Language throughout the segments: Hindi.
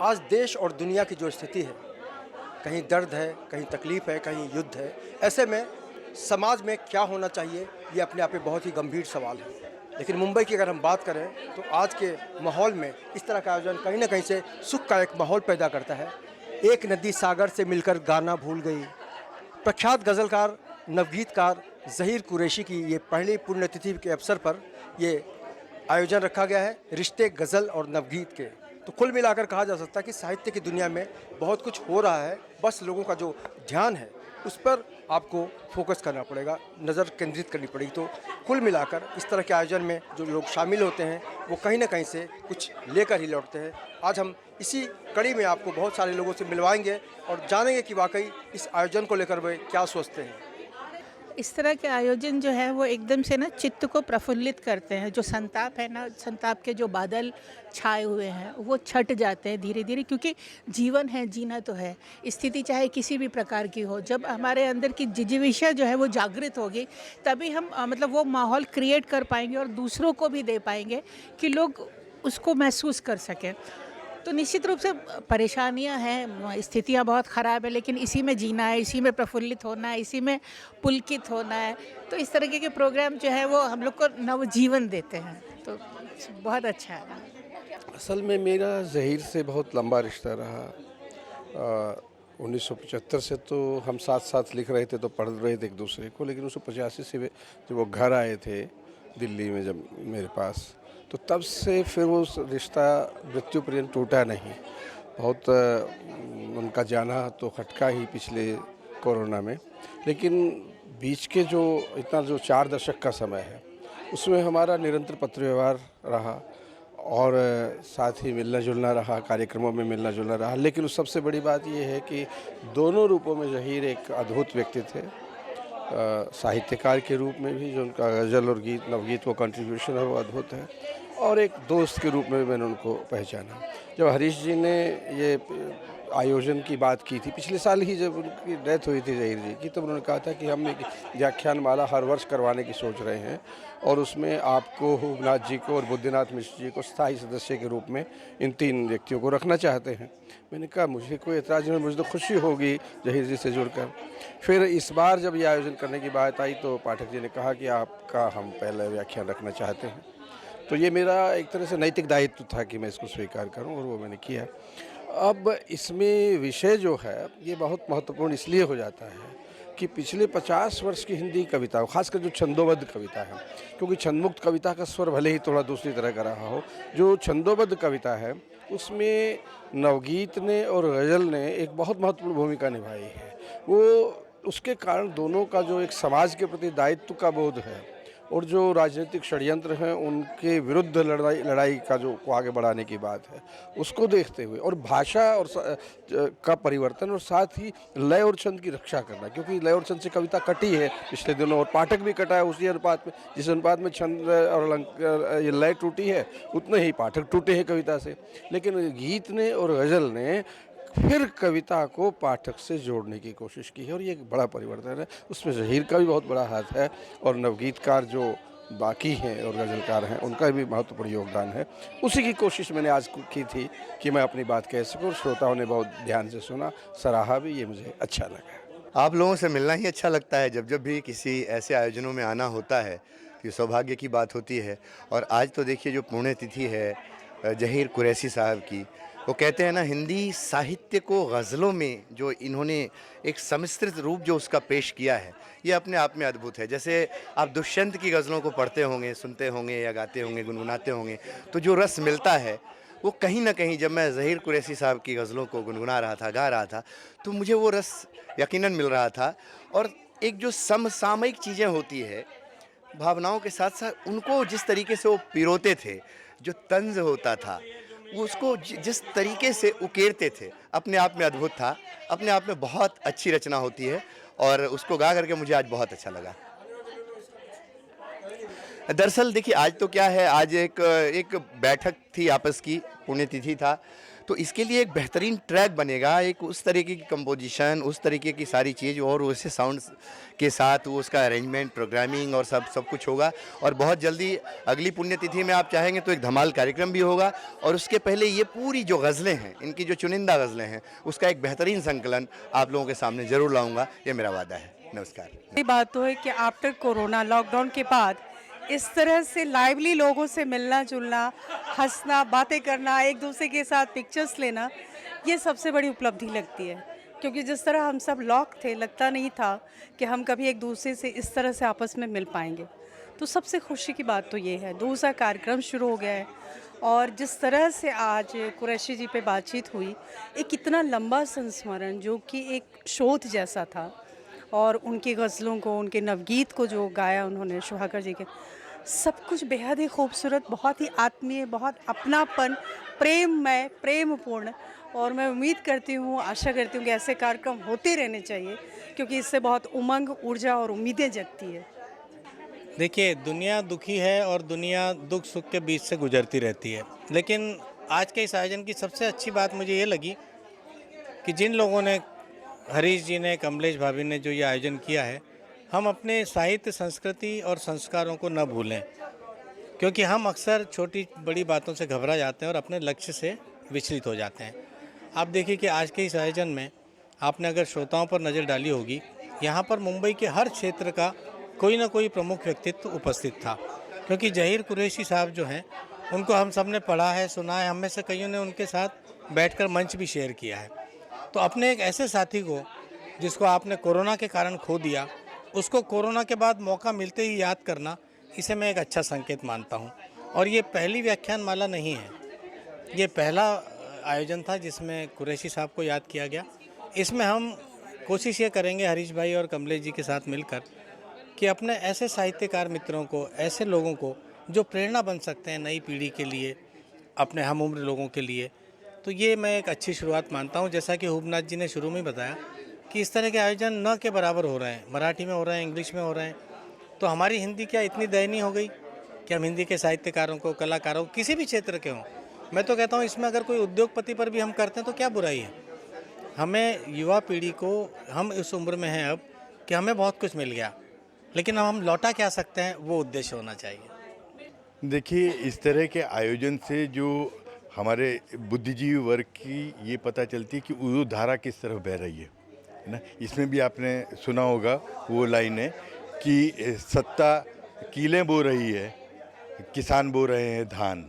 आज देश और दुनिया की जो स्थिति है, कहीं दर्द है, कहीं तकलीफ़ है, कहीं युद्ध है। ऐसे में समाज में क्या होना चाहिए, ये अपने आप में बहुत ही गंभीर सवाल है। लेकिन मुंबई की अगर हम बात करें, तो आज के माहौल में इस तरह का आयोजन कहीं न कहीं से सुख का एक माहौल पैदा करता है। एक नदी सागर से मिलकर गाना भूल गई। प्रख्यात गज़लकार, नवगीतकार ज़हीर कुरैशी की ये पहली पुण्यतिथि के अवसर पर ये आयोजन रखा गया है, रिश्ते गज़ल और नवगीत के। तो कुल मिलाकर कहा जा सकता है कि साहित्य की दुनिया में बहुत कुछ हो रहा है, बस लोगों का जो ध्यान है उस पर आपको फोकस करना पड़ेगा, नज़र केंद्रित करनी पड़ेगी। तो कुल मिलाकर इस तरह के आयोजन में जो लोग शामिल होते हैं वो कहीं न कहीं से कुछ लेकर ही लौटते हैं। आज हम इसी कड़ी में आपको बहुत सारे लोगों से मिलवाएंगे और जानेंगे कि वाकई इस आयोजन को लेकर वे क्या सोचते हैं। इस तरह के आयोजन जो है वो एकदम से ना चित्त को प्रफुल्लित करते हैं। जो संताप है ना, संताप के जो बादल छाए हुए हैं वो छट जाते हैं धीरे धीरे, क्योंकि जीवन है, जीना तो है। स्थिति चाहे किसी भी प्रकार की हो, जब हमारे अंदर की जिजीविषा जो है वो जागृत होगी, तभी हम मतलब वो माहौल क्रिएट कर पाएंगे और दूसरों को भी दे पाएंगे कि लोग उसको महसूस कर सकें। तो निश्चित रूप से परेशानियां हैं, स्थितियां बहुत ख़राब है, लेकिन इसी में जीना है, इसी में प्रफुल्लित होना है, इसी में पुलकित होना है। तो इस तरीके के प्रोग्राम जो है वो हम लोग को नवजीवन देते हैं, तो बहुत अच्छा है। असल में मेरा ज़हीर से बहुत लंबा रिश्ता रहा। 1975 से तो हम साथ साथ लिख रहे थे, तो पढ़ रहे थे एक दूसरे को, लेकिन 1985 से जब वो घर आए थे दिल्ली में जब मेरे पास, तो तब से फिर वो रिश्ता मृत्यु पर्यंत टूटा नहीं। बहुत उनका जाना तो खटका ही पिछले कोरोना में, लेकिन बीच के जो इतना जो 4 दशक का समय है उसमें हमारा निरंतर पत्र व्यवहार रहा और साथ ही मिलना जुलना रहा, कार्यक्रमों में मिलना जुलना रहा। लेकिन उस सबसे बड़ी बात ये है कि दोनों रूपों में ज़हीर एक अद्भुत व्यक्ति थे। साहित्यकार के रूप में भी जो उनका गज़ल और गीत नवगीत वो कंट्रीब्यूशन है वो अद्भुत है, और एक दोस्त के रूप में मैंने उनको पहचाना। जब हरीश जी ने ये आयोजन की बात की थी पिछले साल ही, जब उनकी डेथ हुई थी ज़हीर जी की, तब उन्होंने कहा था कि हम एक व्याख्यान माला हर वर्ष करवाने की सोच रहे हैं और उसमें आपको, हुबनाथ जी को और बुद्धिनाथ मिश्र जी को स्थायी सदस्य के रूप में इन 3 व्यक्तियों को रखना चाहते हैं। मैंने कहा मुझे कोई एतराज़ नहीं, मुझे तो खुशी होगी ज़हीर जी से जुड़कर। फिर इस बार जब ये आयोजन करने की बात आई तो पाठक जी ने कहा कि आपका हम पहला व्याख्यान रखना चाहते हैं। तो ये मेरा एक तरह से नैतिक दायित्व था कि मैं इसको स्वीकार करूं, और वो मैंने किया। अब इसमें विषय जो है ये बहुत महत्वपूर्ण इसलिए हो जाता है कि पिछले 50 वर्ष की हिंदी कविता, खासकर जो छंदोबद्ध कविता है, क्योंकि छंदमुक्त कविता का स्वर भले ही थोड़ा दूसरी तरह का रहा हो, जो छंदोबद्ध कविता है उसमें नवगीत ने और गज़ल ने एक बहुत महत्वपूर्ण भूमिका निभाई है। वो उसके कारण दोनों का जो एक समाज के प्रति दायित्व का बोध है और जो राजनीतिक षड्यंत्र हैं उनके विरुद्ध लड़ाई का जो को आगे बढ़ाने की बात है, उसको देखते हुए, और भाषा और का परिवर्तन, और साथ ही लय और छंद की रक्षा करना, क्योंकि लय और छंद से कविता कटी है पिछले दिनों और पाठक भी कटा है उसी अनुपात में, जिस अनुपात में छंद और ये लय टूटी है उतने ही पाठक टूटे हैं कविता से। लेकिन गीत ने और गज़ल ने फिर कविता को पाठक से जोड़ने की कोशिश की है, और ये एक बड़ा परिवर्तन है। उसमें ज़हीर का भी बहुत बड़ा हाथ है, और नवगीतकार जो बाकी हैं और गज़लकार हैं उनका भी महत्वपूर्ण योगदान है। उसी की कोशिश मैंने आज की थी कि मैं अपनी बात कह सकूँ। श्रोताओं ने बहुत ध्यान से सुना, सराहा भी, ये मुझे अच्छा लगा। आप लोगों से मिलना ही अच्छा लगता है। जब जब भी किसी ऐसे आयोजनों में आना होता है तो ये सौभाग्य की बात होती है। और आज तो देखिए जो पुण्यतिथि है ज़हीर कुरैशी साहब की, वो कहते हैं ना, हिंदी साहित्य को गज़लों में जो इन्होंने एक सम्मिश्रित रूप जो उसका पेश किया है, ये अपने आप में अद्भुत है। जैसे आप दुष्यंत की गज़लों को पढ़ते होंगे, सुनते होंगे या गाते होंगे, गुनगुनाते होंगे, तो जो रस मिलता है वो कहीं ना कहीं, जब मैं ज़हीर कुरैशी साहब की गज़लों को गुनगुना रहा था, गा रहा था, तो मुझे वो रस यकीनन मिल रहा था। और एक जो समसामयिक चीज़ें होती है, भावनाओं के साथ साथ उनको जिस तरीके से वो पिरोते थे, जो तंज़ होता था वो उसको जिस तरीके से उकेरते थे, अपने आप में अद्भुत था। अपने आप में बहुत अच्छी रचना होती है, और उसको गा करके मुझे आज बहुत अच्छा लगा। दरअसल देखिए आज तो क्या है, आज एक बैठक थी आपस की, पुण्यतिथि था। तो इसके लिए एक बेहतरीन ट्रैक बनेगा, एक उस तरीके की कंपोजिशन, उस तरीके की सारी चीज़ और वैसे साउंड के साथ वो उसका अरेंजमेंट, प्रोग्रामिंग और सब कुछ होगा। और बहुत जल्दी अगली पुण्यतिथि में आप चाहेंगे तो एक धमाल कार्यक्रम भी होगा। और उसके पहले ये पूरी जो गज़लें हैं, इनकी जो चुनिंदा गज़लें हैं, उसका एक बेहतरीन संकलन आप लोगों के सामने ज़रूर लाऊंगा, ये मेरा वादा है। नमस्कार। ये बात तो है कि आफ्टर कोरोना लॉकडाउन के बाद इस तरह से लाइवली लोगों से मिलना जुलना, हंसना, बातें करना, एक दूसरे के साथ पिक्चर्स लेना, ये सबसे बड़ी उपलब्धि लगती है। क्योंकि जिस तरह हम सब लॉक थे, लगता नहीं था कि हम कभी एक दूसरे से इस तरह से आपस में मिल पाएंगे। तो सबसे खुशी की बात तो ये है, दूसरा कार्यक्रम शुरू हो गया है और जिस तरह से आज कुरैशी जी पे बातचीत हुई, एक इतना लंबा संस्मरण जो कि एक शोध जैसा था, और उनकी गज़लों को, उनके नवगीत को जो गाया उन्होंने सुहाकर जी के, सब कुछ बेहद ही खूबसूरत, बहुत ही आत्मीय, बहुत अपनापन, प्रेममय, प्रेमपूर्ण। और मैं उम्मीद करती हूँ, आशा करती हूँ कि ऐसे कार्यक्रम होते रहने चाहिए, क्योंकि इससे बहुत उमंग, ऊर्जा और उम्मीदें जगती है। देखिए, दुनिया दुखी है और दुनिया दुख सुख के बीच से गुजरती रहती है। लेकिन आज के इस आयोजन की सबसे अच्छी बात मुझे ये लगी कि जिन लोगों ने, हरीश जी ने, कमलेश भाभी ने जो ये आयोजन किया है, हम अपने साहित्य, संस्कृति और संस्कारों को न भूलें, क्योंकि हम अक्सर छोटी बड़ी बातों से घबरा जाते हैं और अपने लक्ष्य से विचलित हो जाते हैं। आप देखिए कि आज के इस आयोजन में आपने अगर श्रोताओं पर नज़र डाली होगी, यहाँ पर मुंबई के हर क्षेत्र का कोई ना कोई प्रमुख व्यक्तित्व उपस्थित था। क्योंकि ज़हीर कुरैशी साहब जो हैं, उनको हम सब ने पढ़ा है, सुना है, हम में से कईयों ने उनके साथ बैठकर मंच भी शेयर किया है। तो अपने एक ऐसे साथी को जिसको आपने कोरोना के कारण खो दिया, उसको कोरोना के बाद मौका मिलते ही याद करना, इसे मैं एक अच्छा संकेत मानता हूँ। और ये पहली व्याख्यानमाला नहीं है, ये पहला आयोजन था जिसमें कुरैशी साहब को याद किया गया। इसमें हम कोशिश ये करेंगे हरीश भाई और कमलेश जी के साथ मिलकर कि अपने ऐसे साहित्यकार मित्रों को, ऐसे लोगों को जो प्रेरणा बन सकते हैं नई पीढ़ी के लिए, अपने हम उम्र लोगों के लिए, तो ये मैं एक अच्छी शुरुआत मानता हूँ। जैसा कि हुबनाथ जी ने शुरू में बताया कि इस तरह के आयोजन न के बराबर हो रहे हैं, मराठी में हो रहे हैं, इंग्लिश में हो रहे हैं। तो हमारी हिंदी क्या इतनी दयनीय हो गई कि हम हिंदी के साहित्यकारों को, कलाकारों को, किसी भी क्षेत्र के हों, मैं तो कहता हूँ इसमें अगर कोई उद्योगपति पर भी हम करते हैं तो क्या बुराई है। हमें युवा पीढ़ी को, हम इस उम्र में हैं अब कि हमें बहुत कुछ मिल गया, लेकिन हम लौटा क्या सकते हैं, वो उद्देश्य होना चाहिए। देखिए, इस तरह के आयोजन से जो हमारे बुद्धिजीवी वर्ग की ये पता चलती है कि वो धारा किस तरफ बह रही है ना। इसमें भी आपने सुना होगा वो लाइन है कि सत्ता कीलें बो रही है, किसान बो रहे हैं धान।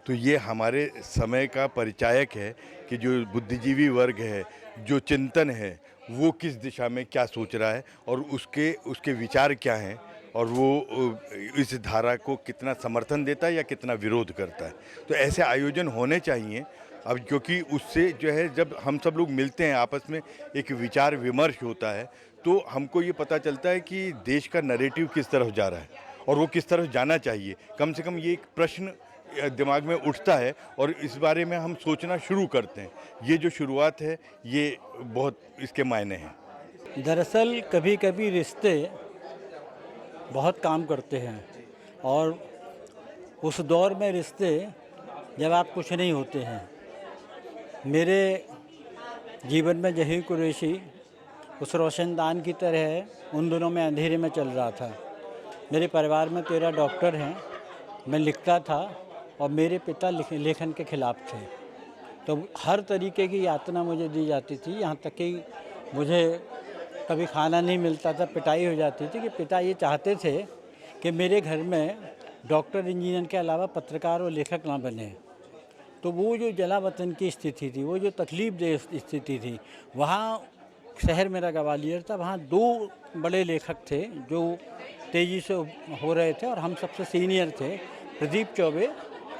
तो ये हमारे समय का परिचायक है कि जो बुद्धिजीवी वर्ग है, जो चिंतन है, वो किस दिशा में क्या सोच रहा है और उसके विचार क्या हैं, और वो इस धारा को कितना समर्थन देता है या कितना विरोध करता है। तो ऐसे आयोजन होने चाहिए अब, क्योंकि उससे जो है, जब हम सब लोग मिलते हैं आपस में, एक विचार विमर्श होता है, तो हमको ये पता चलता है कि देश का नैरेटिव किस तरफ जा रहा है और वो किस तरफ जाना चाहिए। कम से कम ये एक प्रश्न दिमाग में उठता है और इस बारे में हम सोचना शुरू करते हैं। ये जो शुरुआत है, ये बहुत इसके मायने हैं। दरअसल कभी कभी रिश्ते बहुत काम करते हैं, और उस दौर में रिश्ते जब आप कुछ नहीं होते हैं। मेरे जीवन में ज़हीर कुरैशी उस रोशनदान की तरह है, उन दिनों में अंधेरे में चल रहा था। मेरे परिवार में 13 डॉक्टर हैं, मैं लिखता था और मेरे पिता लेखन के खिलाफ थे। तो हर तरीके की यातना मुझे दी जाती थी, यहाँ तक कि मुझे कभी खाना नहीं मिलता था, पिटाई हो जाती थी कि पिता ये चाहते थे कि मेरे घर में डॉक्टर इंजीनियर के अलावा पत्रकार और लेखक ना बने। तो वो जो जला वतन की स्थिति थी, वो जो तकलीफ दे स्थिति थी, वहाँ शहर मेरा ग्वालियर था, वहाँ 2 बड़े लेखक थे जो तेज़ी से हो रहे थे और हम सबसे सीनियर थे, प्रदीप चौबे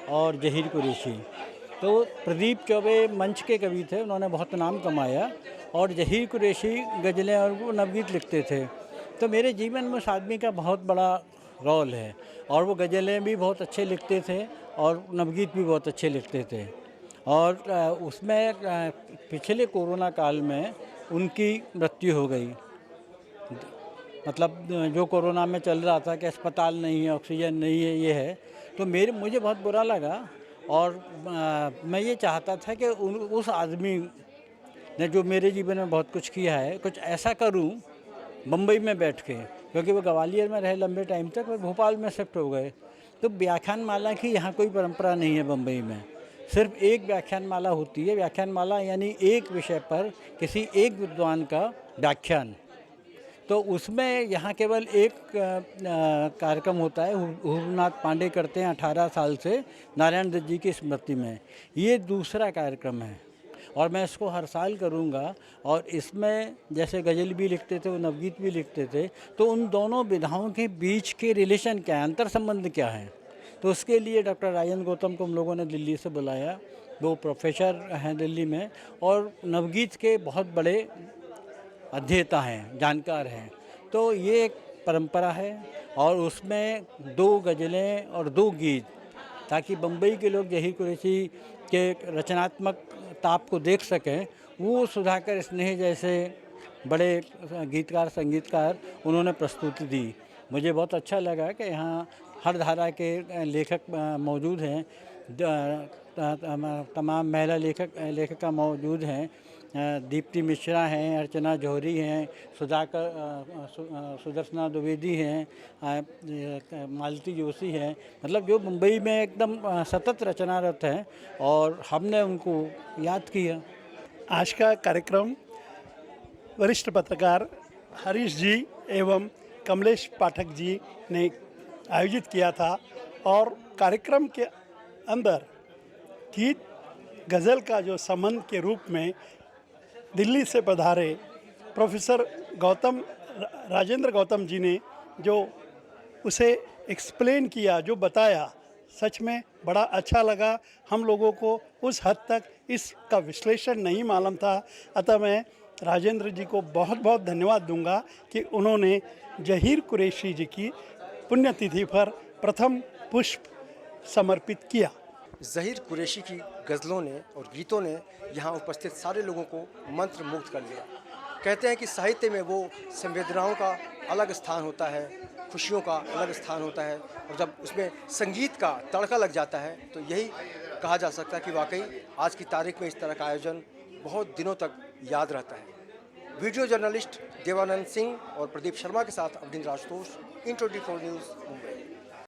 और ज़हीर कुरैशी। तो प्रदीप चौबे मंच के कवि थे, उन्होंने बहुत नाम कमाया, और ज़हीर कुरैशी गज़लें और वो नवगीत लिखते थे। तो मेरे जीवन में उस आदमी का बहुत बड़ा रोल है, और वो गज़लें भी बहुत अच्छे लिखते थे और नवगीत भी बहुत अच्छे लिखते थे। और उसमें पिछले कोरोना काल में उनकी मृत्यु हो गई। मतलब जो कोरोना में चल रहा था कि अस्पताल नहीं है, ऑक्सीजन नहीं है, ये है, तो मुझे बहुत बुरा लगा। और मैं ये चाहता था कि उस आदमी ने जो मेरे जीवन में बहुत कुछ किया है, कुछ ऐसा करूं मुंबई में बैठ के, क्योंकि वो ग्वालियर में रहे लंबे टाइम तक और भोपाल में शिफ्ट हो गए। तो व्याख्यानमाला की यहाँ कोई परंपरा नहीं है मुंबई में, सिर्फ एक व्याख्यानमाला होती है। व्याख्यानमाला यानी एक विषय पर किसी एक विद्वान का व्याख्यान। तो उसमें यहाँ केवल एक कार्यक्रम होता है, हुरनाथ पांडे करते हैं 18 साल से नारायण दत्त जी की स्मृति में। ये दूसरा कार्यक्रम है और मैं इसको हर साल करूँगा। और इसमें जैसे गज़ल भी लिखते थे, वो नवगीत भी लिखते थे, तो उन दोनों विधाओं के बीच के रिलेशन क्या है, अंतर संबंध क्या है। तो उसके लिए डॉक्टर राजेंद्र गौतम को हम लोगों ने दिल्ली से बुलाया। वो प्रोफेसर हैं दिल्ली में और नवगीत के बहुत बड़े अध्येता हैं, जानकार हैं। तो ये एक परंपरा है और उसमें 2 गज़लें और 2 गीत, ताकि बम्बई के लोग ज़हीर कुरैशी के रचनात्मक ताप को देख सकें। वो सुधाकर स्नेह जैसे बड़े गीतकार, संगीतकार, उन्होंने प्रस्तुति दी। मुझे बहुत अच्छा लगा कि यहाँ हर धारा के लेखक मौजूद हैं, तमाम महिला लेखिका मौजूद हैं। दीप्ति मिश्रा हैं, अर्चना जौहरी हैं, सुदर्शना द्विवेदी हैं, मालती जोशी हैं। मतलब जो मुंबई में एकदम सतत रचनारत हैं और हमने उनको याद किया। आज का कार्यक्रम वरिष्ठ पत्रकार हरीश जी एवं कमलेश पाठक जी ने आयोजित किया था और कार्यक्रम के अंदर गीत गज़ल का जो संबंध के रूप में दिल्ली से पधारे प्रोफेसर राजेंद्र गौतम जी ने जो उसे एक्सप्लेन किया, जो बताया, सच में बड़ा अच्छा लगा। हम लोगों को उस हद तक इसका विश्लेषण नहीं मालूम था। अतः मैं राजेंद्र जी को बहुत बहुत धन्यवाद दूंगा कि उन्होंने ज़हीर कुरैशी जी की पुण्यतिथि पर प्रथम पुष्प समर्पित किया। ज़हीर कुरैशी की गज़लों ने और गीतों ने यहाँ उपस्थित सारे लोगों को मंत्र मुग्ध कर लिया। कहते हैं कि साहित्य में वो संवेदनाओं का अलग स्थान होता है, खुशियों का अलग स्थान होता है, और जब उसमें संगीत का तड़का लग जाता है तो यही कहा जा सकता है कि वाकई आज की तारीख में इस तरह का आयोजन बहुत दिनों तक याद रहता है। वीडियो जर्नलिस्ट देवानंद सिंह और प्रदीप शर्मा के साथ अवधि राजतोष, इन 24 न्यूज़, मुंबई।